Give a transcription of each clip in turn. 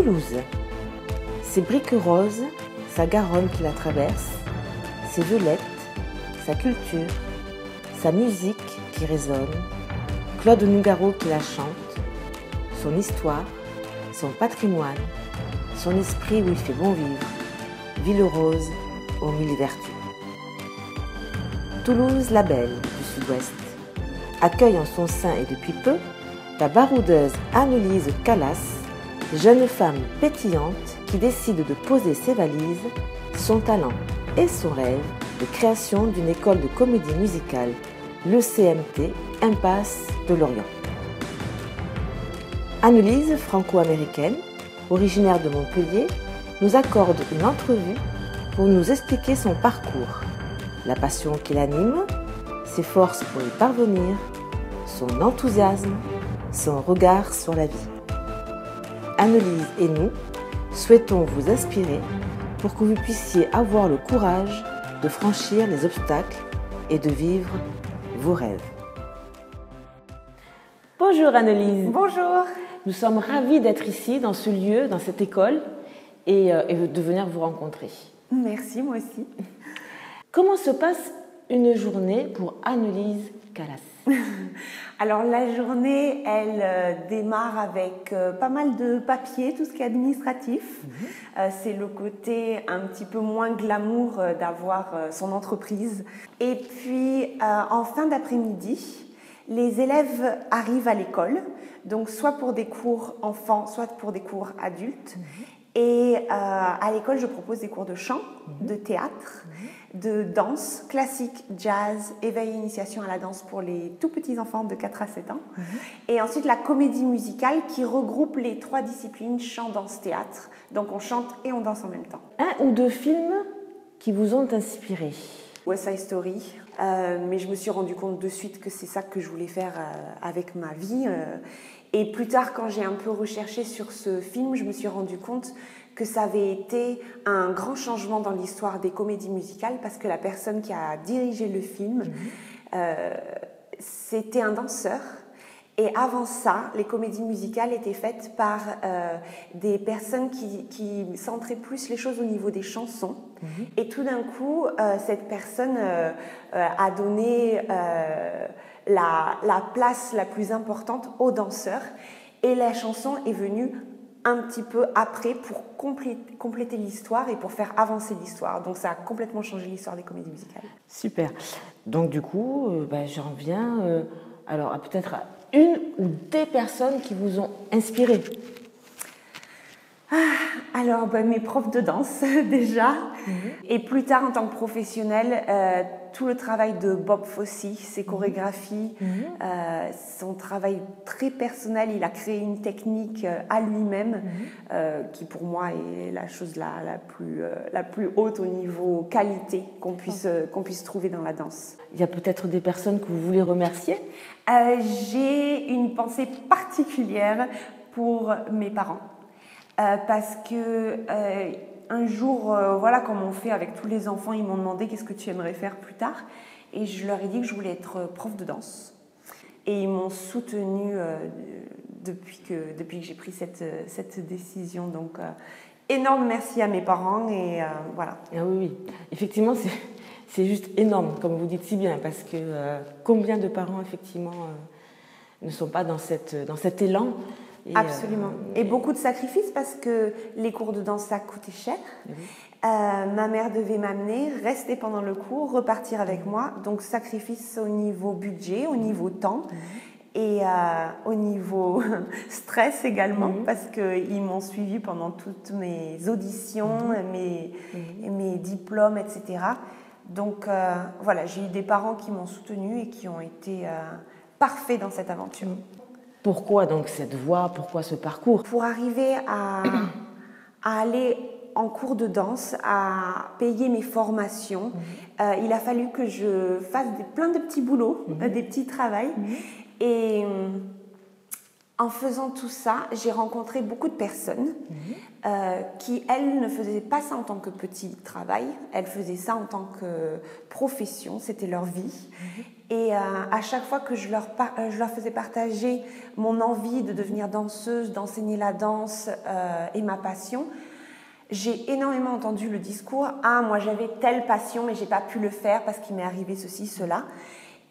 Toulouse. Ses briques roses, sa Garonne qui la traverse, ses violettes, sa culture, sa musique qui résonne, Claude Nougaro qui la chante, son histoire, son patrimoine, son esprit où il fait bon vivre, ville rose aux mille vertus. Toulouse la belle du sud-ouest accueille en son sein et depuis peu la baroudeuse Anne-Lise Calas, jeune femme pétillante qui décide de poser ses valises, son talent et son rêve de création d'une école de comédie musicale, le CMT, Impasse de Lorient. Anne-Lise, franco-américaine, originaire de Montpellier, nous accorde une entrevue pour nous expliquer son parcours, la passion qui l'anime, ses forces pour y parvenir, son enthousiasme, son regard sur la vie. Anne-Lise et nous souhaitons vous inspirer pour que vous puissiez avoir le courage de franchir les obstacles et de vivre vos rêves. Bonjour Anne-Lise. Bonjour. Nous sommes ravis d'être ici, dans ce lieu, dans cette école, et de venir vous rencontrer. Merci, moi aussi. Comment se passe une journée pour Anne-Lise Calas? Alors la journée, elle démarre avec pas mal de papiers, tout ce qui est administratif. C'est le côté un petit peu moins glamour d'avoir son entreprise. Et puis en fin d'après-midi, les élèves arrivent à l'école, donc soit pour des cours enfants, soit pour des cours adultes. Et à l'école, je propose des cours de chant, de théâtre, de danse, classique, jazz, éveil et initiation à la danse pour les tout petits enfants de 4 à 7 ans. Et ensuite, la comédie musicale qui regroupe les 3 disciplines, chant, danse, théâtre. Donc on chante et on danse en même temps. Un ou deux films qui vous ont inspiré? West Side Story, mais je me suis rendu compte de suite que c'est ça que je voulais faire avec ma vie. Et plus tard, quand j'ai un peu recherché sur ce film, je me suis rendu compte que ça avait été un grand changement dans l'histoire des comédies musicales parce que la personne qui a dirigé le film, c'était un danseur. Et avant ça, les comédies musicales étaient faites par des personnes qui centraient plus les choses au niveau des chansons. Et tout d'un coup, cette personne a donné la place la plus importante aux danseurs. Et la chanson est venue un petit peu après pour compléter l'histoire et pour faire avancer l'histoire. Donc ça a complètement changé l'histoire des comédies musicales. Super. Donc du coup, j'en viens alors peut-être à une ou des personnes qui vous ont inspiré. Alors, mes profs de danse déjà, et plus tard en tant que professionnelle, tout le travail de Bob Fosse, ses chorégraphies, son travail très personnel, il a créé une technique à lui-même qui pour moi est la chose la plus haute au niveau qualité qu'on puisse trouver dans la danse. Il y a peut-être des personnes que vous voulez remercier? J'ai une pensée particulière pour mes parents. Parce que un jour, voilà, comme on fait avec tous les enfants, ils m'ont demandé qu'est-ce que tu aimerais faire plus tard, et je leur ai dit que je voulais être prof de danse. Et ils m'ont soutenue depuis que j'ai pris cette décision. Donc, énorme merci à mes parents et voilà. Ah oui, effectivement, c'est juste énorme, comme vous dites si bien, parce que combien de parents effectivement ne sont pas dans cet élan? Absolument. Et beaucoup de sacrifices parce que les cours de danse, ça coûtait cher. Ma mère devait m'amener, rester pendant le cours, repartir avec moi. Donc, sacrifice au niveau budget, au niveau temps et au niveau stress également parce qu'ils m'ont suivi pendant toutes mes auditions, mes diplômes, etc. Donc, voilà, j'ai eu des parents qui m'ont soutenue et qui ont été parfaits dans cette aventure. Pourquoi donc cette voie, pourquoi ce parcours? Pour arriver à aller en cours de danse, à payer mes formations, il a fallu que je fasse plein de petits boulots, des petits travails. Et En faisant tout ça, j'ai rencontré beaucoup de personnes qui, elles, ne faisaient pas ça en tant que petit travail, elles faisaient ça en tant que profession, c'était leur vie. Et à chaque fois que je leur faisais partager mon envie de devenir danseuse, d'enseigner la danse et ma passion, j'ai énormément entendu le discours « Ah, moi j'avais telle passion mais j'ai pas pu le faire parce qu'il m'est arrivé ceci, cela ».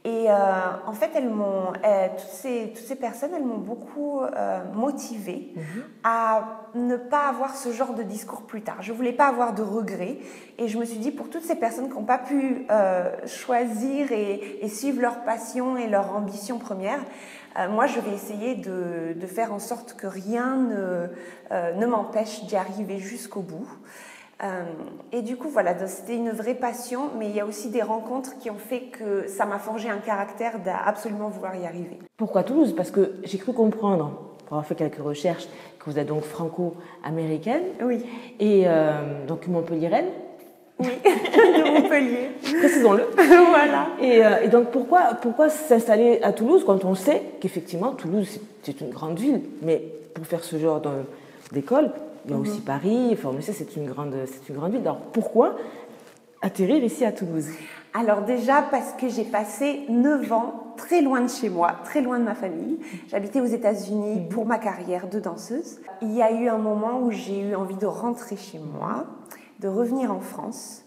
Et en fait, toutes ces personnes, elles m'ont beaucoup motivée à ne pas avoir ce genre de discours plus tard. Je ne voulais pas avoir de regrets. Et je me suis dit, pour toutes ces personnes qui n'ont pas pu choisir et suivre leur passion et leur ambition première, moi, je vais essayer de faire en sorte que rien ne m'empêche d'y arriver jusqu'au bout. Et du coup, voilà, c'était une vraie passion, mais il y a aussi des rencontres qui ont fait que ça m'a forgé un caractère d'absolument vouloir y arriver. Pourquoi Toulouse? Parce que j'ai cru comprendre, pour avoir fait quelques recherches, que vous êtes donc franco-américaine. Oui. Et donc montpelliéraine. Oui, de Montpellier. Précisons-le. Voilà. Et donc pourquoi s'installer à Toulouse quand on sait qu'effectivement Toulouse c'est une grande ville, mais pour faire ce genre d'école, il y a aussi Paris, enfin, on sait c'est une grande ville. Alors pourquoi atterrir ici à Toulouse? Alors déjà parce que j'ai passé 9 ans très loin de chez moi, très loin de ma famille. J'habitais aux États-Unis pour ma carrière de danseuse. Il y a eu un moment où j'ai eu envie de rentrer chez moi, de revenir en France.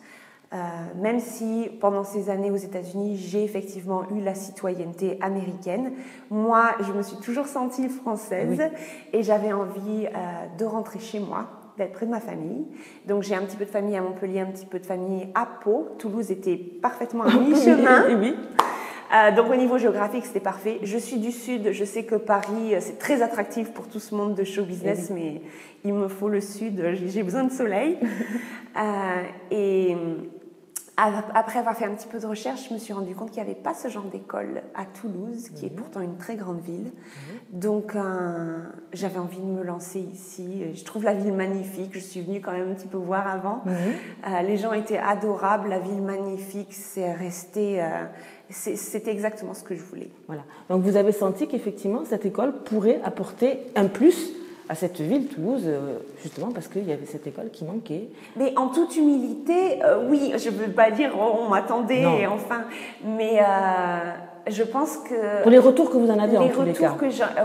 Même si pendant ces années aux États-Unis, j'ai effectivement eu la citoyenneté américaine, moi, je me suis toujours sentie française et j'avais envie de rentrer chez moi, d'être près de ma famille. Donc j'ai un petit peu de famille à Montpellier, un petit peu de famille à Pau. Toulouse était parfaitement à mi-chemin. Donc au niveau géographique, c'était parfait. Je suis du Sud, je sais que Paris, c'est très attractif pour tout ce monde de show business, mais il me faut le Sud, j'ai besoin de soleil. Et après avoir fait un petit peu de recherche, je me suis rendu compte qu'il n'y avait pas ce genre d'école à Toulouse, qui est pourtant une très grande ville. Donc j'avais envie de me lancer ici. Je trouve la ville magnifique, je suis venue quand même un petit peu voir avant. Les gens étaient adorables, la ville magnifique, c'est resté... C'était exactement ce que je voulais. Voilà. Donc vous avez senti qu'effectivement cette école pourrait apporter un plus à cette ville, Toulouse, justement parce qu'il y avait cette école qui manquait. Mais en toute humilité, oui, je ne veux pas dire on m'attendait, enfin, mais je pense que... Pour les retours que vous en avez en tous les cas.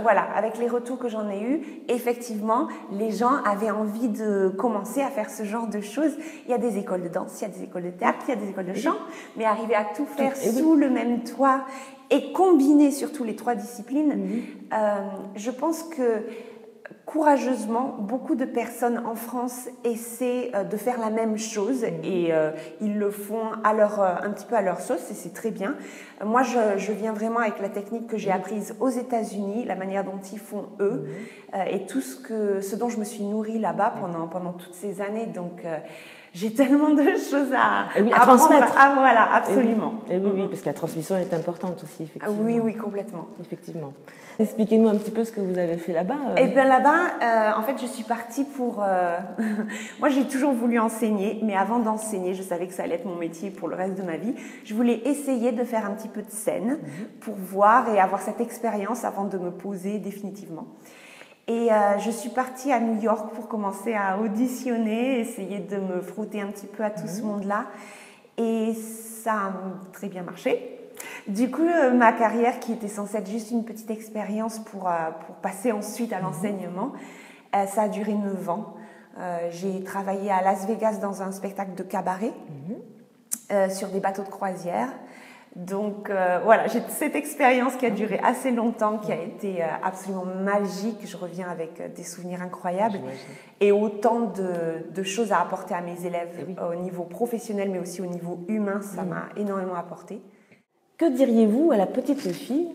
Voilà, avec les retours que j'en ai eus, effectivement, les gens avaient envie de commencer à faire ce genre de choses. Il y a des écoles de danse, il y a des écoles de théâtre, il y a des écoles de chant, mais arriver à tout faire sous le même toit et combiner surtout les 3 disciplines, je pense que courageusement, beaucoup de personnes en France essaient de faire la même chose et ils le font un petit peu à leur sauce et c'est très bien. Moi, je viens vraiment avec la technique que j'ai apprise aux États-Unis, la manière dont ils font eux et tout ce dont je me suis nourrie là-bas pendant toutes ces années. Donc, j'ai tellement de choses à transmettre. Ah, voilà, absolument. Et oui, parce que la transmission est importante aussi, effectivement. Oui, complètement. Effectivement. Expliquez-nous un petit peu ce que vous avez fait là-bas. Eh bien là-bas, en fait, je suis partie pour... Moi, j'ai toujours voulu enseigner, mais avant d'enseigner, je savais que ça allait être mon métier pour le reste de ma vie. Je voulais essayer de faire un petit peu de scène pour voir et avoir cette expérience avant de me poser définitivement. Et je suis partie à New York pour commencer à auditionner, essayer de me frotter un petit peu à tout ce monde-là. Et ça a très bien marché. Du coup, ma carrière, qui était censée être juste une petite expérience pour passer ensuite à l'enseignement, ça a duré 9 ans. J'ai travaillé à Las Vegas dans un spectacle de cabaret, sur des bateaux de croisière. Donc voilà, j'ai cette expérience qui a duré assez longtemps, qui a été absolument magique. Je reviens avec des souvenirs incroyables et autant de choses à apporter à mes élèves au niveau professionnel, mais aussi au niveau humain. Ça m'a énormément apporté. Que diriez-vous à la petite fille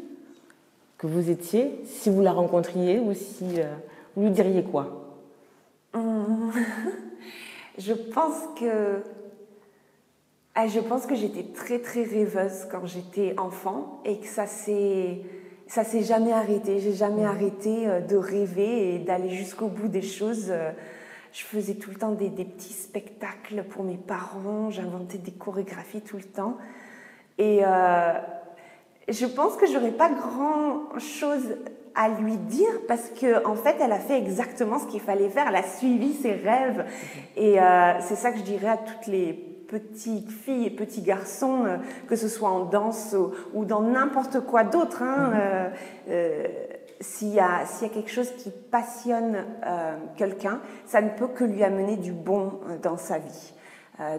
que vous étiez si vous la rencontriez ou si vous lui diriez quoi? Je pense que j'étais très très rêveuse quand j'étais enfant et que ça s'est jamais arrêté. J'ai jamais arrêté de rêver et d'aller jusqu'au bout des choses. Je faisais tout le temps des petits spectacles pour mes parents. J'inventais des chorégraphies tout le temps. Et je pense que j'aurais pas grand chose à lui dire parce que en fait elle a fait exactement ce qu'il fallait faire, elle a suivi ses rêves et c'est ça que je dirais à toutes les petites filles et petits garçons, que ce soit en danse ou dans n'importe quoi d'autre, hein, s'il y a quelque chose qui passionne quelqu'un, ça ne peut que lui amener du bon dans sa vie.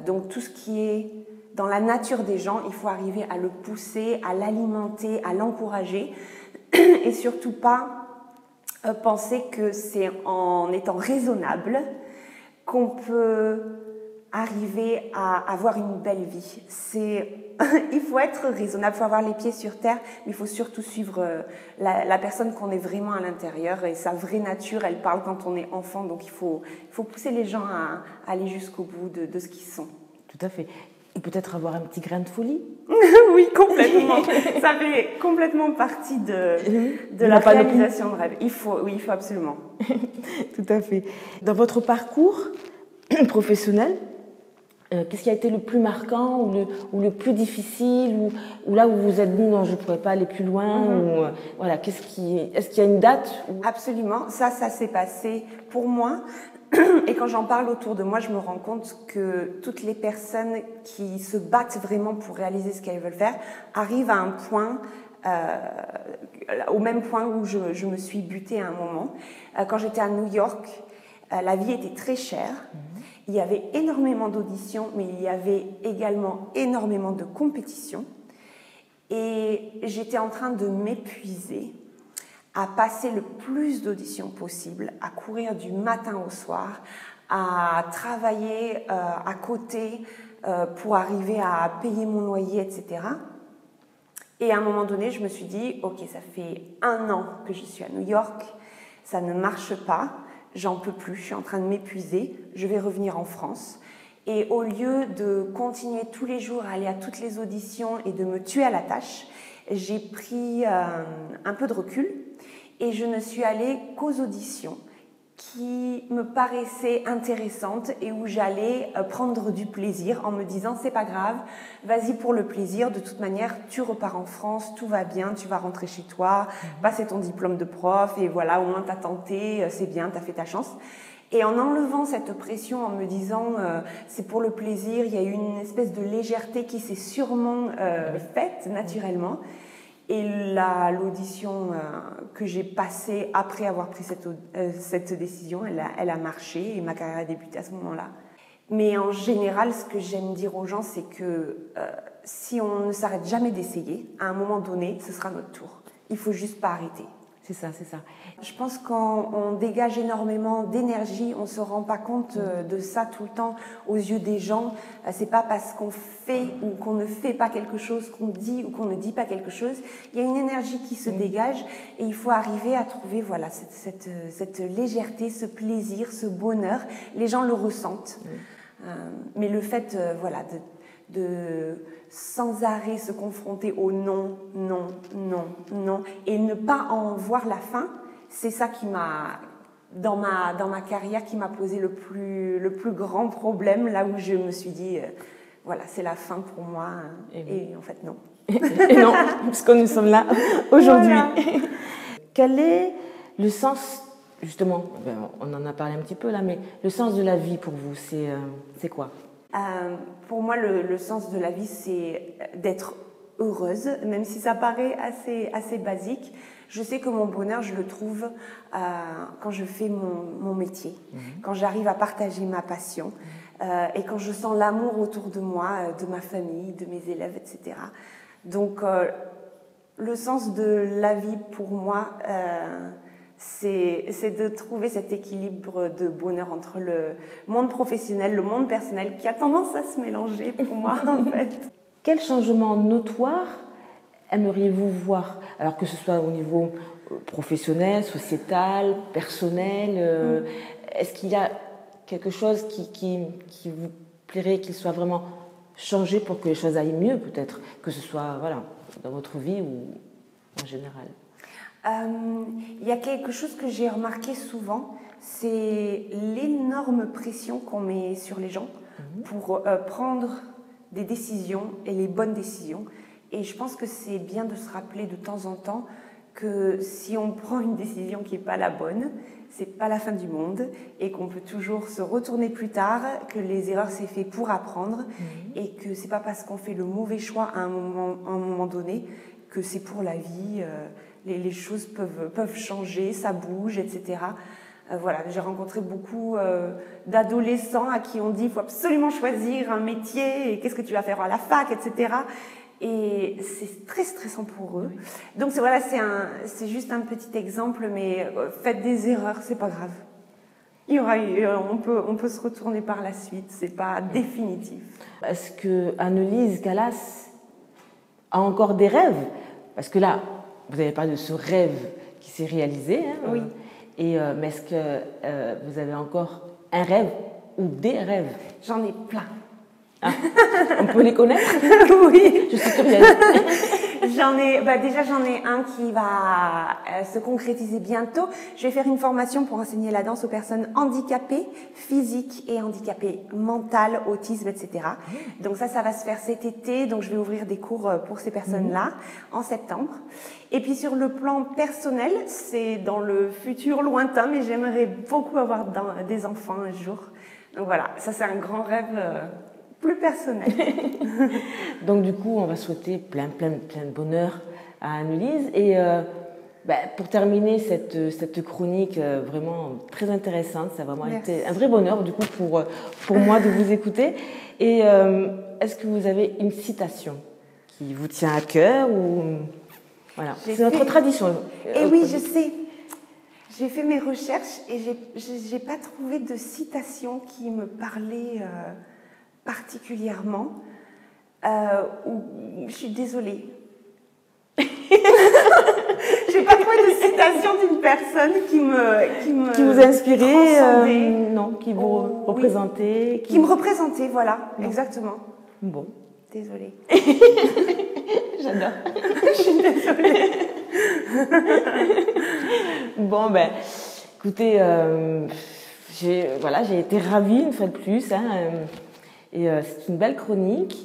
Donc tout ce qui est dans la nature des gens, il faut arriver à le pousser, à l'alimenter, à l'encourager et surtout pas penser que c'est en étant raisonnable qu'on peut arriver à avoir une belle vie. Il faut être raisonnable, il faut avoir les pieds sur terre, mais il faut surtout suivre la personne qu'on est vraiment à l'intérieur et sa vraie nature, elle parle quand on est enfant, donc il faut pousser les gens à aller jusqu'au bout de ce qu'ils sont. Tout à fait. Et peut-être avoir un petit grain de folie. Oui, complètement. Ça fait complètement partie de la réalisation de rêve. Il faut absolument. Tout à fait. Dans votre parcours professionnel, qu'est-ce qui a été le plus marquant ou le plus difficile ou là où vous vous êtes dit non, je ne pourrais pas aller plus loin ou, voilà, est-ce qu'il y a une date Absolument. Ça s'est passé pour moi. Et quand j'en parle autour de moi, je me rends compte que toutes les personnes qui se battent vraiment pour réaliser ce qu'elles veulent faire arrivent à un point, au même point où je me suis butée à un moment. Quand j'étais à New York, la vie était très chère. Il y avait énormément d'auditions, mais il y avait également énormément de compétitions. Et j'étais en train de m'épuiser à passer le plus d'auditions possible, à courir du matin au soir, à travailler à côté pour arriver à payer mon loyer, etc. Et à un moment donné, je me suis dit, ok, ça fait 1 an que je suis à New York, ça ne marche pas, j'en peux plus, je suis en train de m'épuiser, je vais revenir en France. Et au lieu de continuer tous les jours à aller à toutes les auditions et de me tuer à la tâche, j'ai pris un peu de recul et je ne suis allée qu'aux auditions qui me paraissaient intéressantes et où j'allais prendre du plaisir en me disant c'est pas grave, vas-y pour le plaisir, de toute manière tu repars en France, tout va bien, tu vas rentrer chez toi, passer ton diplôme de prof et voilà, au moins t'as tenté, c'est bien, t'as fait ta chance. Et en enlevant cette pression, en me disant c'est pour le plaisir, il y a eu une espèce de légèreté qui s'est sûrement faite naturellement. Et l'audition que j'ai passée après avoir pris cette décision, elle a marché et ma carrière a débuté à ce moment-là. Mais en général, ce que j'aime dire aux gens, c'est que si on ne s'arrête jamais d'essayer, à un moment donné, ce sera notre tour. Il faut juste pas arrêter. C'est ça, c'est ça. Je pense qu'on dégage énormément d'énergie, on ne se rend pas compte de ça tout le temps aux yeux des gens. C'est pas parce qu'on fait ou qu'on ne fait pas quelque chose, qu'on dit ou qu'on ne dit pas quelque chose. Il y a une énergie qui se dégage et il faut arriver à trouver voilà, cette légèreté, ce plaisir, ce bonheur. Les gens le ressentent. Mais le fait voilà, de sans arrêt se confronter au non, non, non, non, et ne pas en voir la fin, c'est ça qui m'a, dans ma carrière, qui m'a posé le plus grand problème, là où je me suis dit, voilà, c'est la fin pour moi, et en fait non. Et non, parce que nous sommes là aujourd'hui. Voilà. Quel est le sens, justement, on en a parlé un petit peu là, mais le sens de la vie pour vous, c'est quoi ? Pour moi, le sens de la vie, c'est d'être heureuse, même si ça paraît assez basique. Je sais que mon bonheur, je le trouve quand je fais mon métier, quand j'arrive à partager ma passion et quand je sens l'amour autour de moi, de ma famille, de mes élèves, etc. Donc, le sens de la vie, pour moi, c'est de trouver cet équilibre de bonheur entre le monde professionnel, le monde personnel, qui a tendance à se mélanger pour moi, en fait. Quel changement notoire aimeriez-vous voir ? Alors que ce soit au niveau professionnel, sociétal, personnel, est-ce qu'il y a quelque chose qui vous plairait qu'il soit vraiment changé pour que les choses aillent mieux, peut-être, que ce soit voilà, dans votre vie ou en général ? Il y a quelque chose que j'ai remarqué souvent, c'est l'énorme pression qu'on met sur les gens pour prendre des décisions et les bonnes décisions. Et je pense que c'est bien de se rappeler de temps en temps que si on prend une décision qui n'est pas la bonne, c'est pas la fin du monde et qu'on peut toujours se retourner plus tard, que les erreurs c'est fait pour apprendre et que c'est pas parce qu'on fait le mauvais choix à un moment donné que c'est pour la vie. Les choses peuvent changer, ça bouge, etc. Voilà, j'ai rencontré beaucoup d'adolescents à qui on dit il faut absolument choisir un métier et qu'est-ce que tu vas faire à la fac, etc. Et c'est très stressant pour eux. Donc voilà, c'est juste un petit exemple, mais faites des erreurs, c'est pas grave. On peut se retourner par la suite, c'est pas définitif. Est-ce que Anne-Lise Gallas a encore des rêves? Parce que là, vous avez parlé de ce rêve qui s'est réalisé. Hein, oui. Mais est-ce que vous avez encore un rêve ou des rêves? J'en ai plein. Ah, on peut les connaître? Oui. Je suis curieuse. Déjà, j'en ai un qui va se concrétiser bientôt. Je vais faire une formation pour enseigner la danse aux personnes handicapées physiques et handicapées mentales, autisme, etc. Donc ça va se faire cet été. Donc je vais ouvrir des cours pour ces personnes-là en septembre. Et puis sur le plan personnel, c'est dans le futur lointain, mais j'aimerais beaucoup avoir des enfants un jour. Donc voilà, ça c'est un grand rêve plus personnel. Donc du coup, on va souhaiter plein de bonheur à Anne-Lise. Et pour terminer cette chronique vraiment très intéressante, ça a vraiment été un vrai bonheur du coup pour moi de vous écouter. Et est-ce que vous avez une citation qui vous tient à cœur ou... Voilà, c'est notre tradition. Et oui, je sais. J'ai fait mes recherches et j'ai pas trouvé de citation qui me parlait particulièrement. Je suis désolée. J'ai pas trouvé de citation d'une personne qui vous inspirait, non, qui vous représentait, qui me représentait, voilà, exactement. Bon. Désolée. J'adore. Je suis désolée. Bon, écoutez, j'ai été ravie une fois de plus. Hein, et c'est une belle chronique.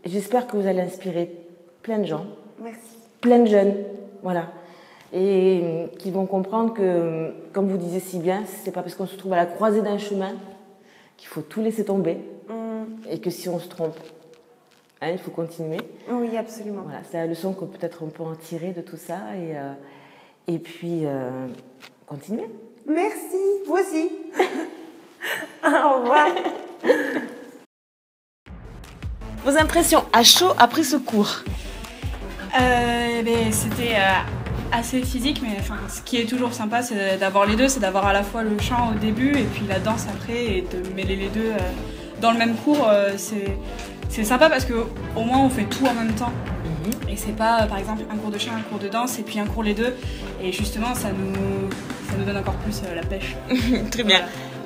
J'espère que vous allez inspirer plein de gens. Merci. Plein de jeunes, voilà. Et qui vont comprendre que, comme vous disiez si bien, c'est pas parce qu'on se trouve à la croisée d'un chemin qu'il faut tout laisser tomber. Et que si on se trompe, il faut continuer. Oui, absolument. Voilà, c'est la leçon que peut-être on peut en tirer de tout ça et puis continuer. Merci, vous aussi. Au revoir. Vos impressions à chaud après ce cours? C'était assez physique, mais ce qui est toujours sympa, c'est d'avoir les deux, c'est d'avoir à la fois le chant au début et puis la danse après, et de mêler les deux dans le même cours. C'est sympa parce qu'au moins on fait tout en même temps. Et c'est pas par exemple un cours de chant, un cours de danse et puis un cours les deux. Et justement ça nous donne encore plus la pêche. Très bien.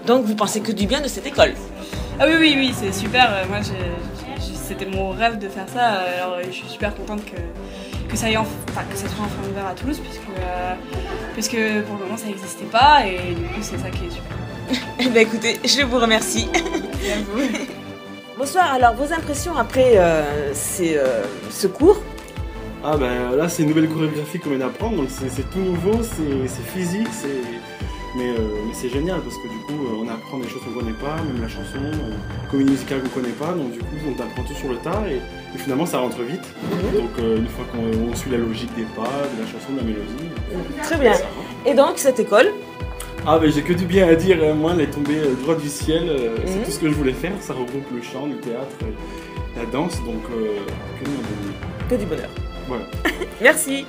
Donc vous pensez que du bien de cette école? Ah oui, c'est super. Moi c'était mon rêve de faire ça. Alors je suis super contente que ça soit enfin ouvert à Toulouse puisque pour le moment ça n'existait pas et du coup c'est ça qui est super. Écoutez, je vous remercie. Merci à vous. Bonsoir, alors vos impressions après ce cours? Là c'est une nouvelle chorégraphie qu'on vient d'apprendre, donc c'est tout nouveau, c'est physique, mais c'est génial parce que du coup on apprend des choses qu'on ne connaît pas, même la chanson, comédie musicale qu'on ne connaît pas, donc du coup on apprend tout sur le tas et finalement ça rentre vite. Donc une fois qu'on suit la logique des pas, de la chanson, de la mélodie. Très bien. Et donc cette école? J'ai que du bien à dire, moi elle est tombée droit du ciel, c'est tout ce que je voulais faire, ça regroupe le chant, le théâtre, la danse, donc que du bonheur. Que du bonheur. Voilà. Merci.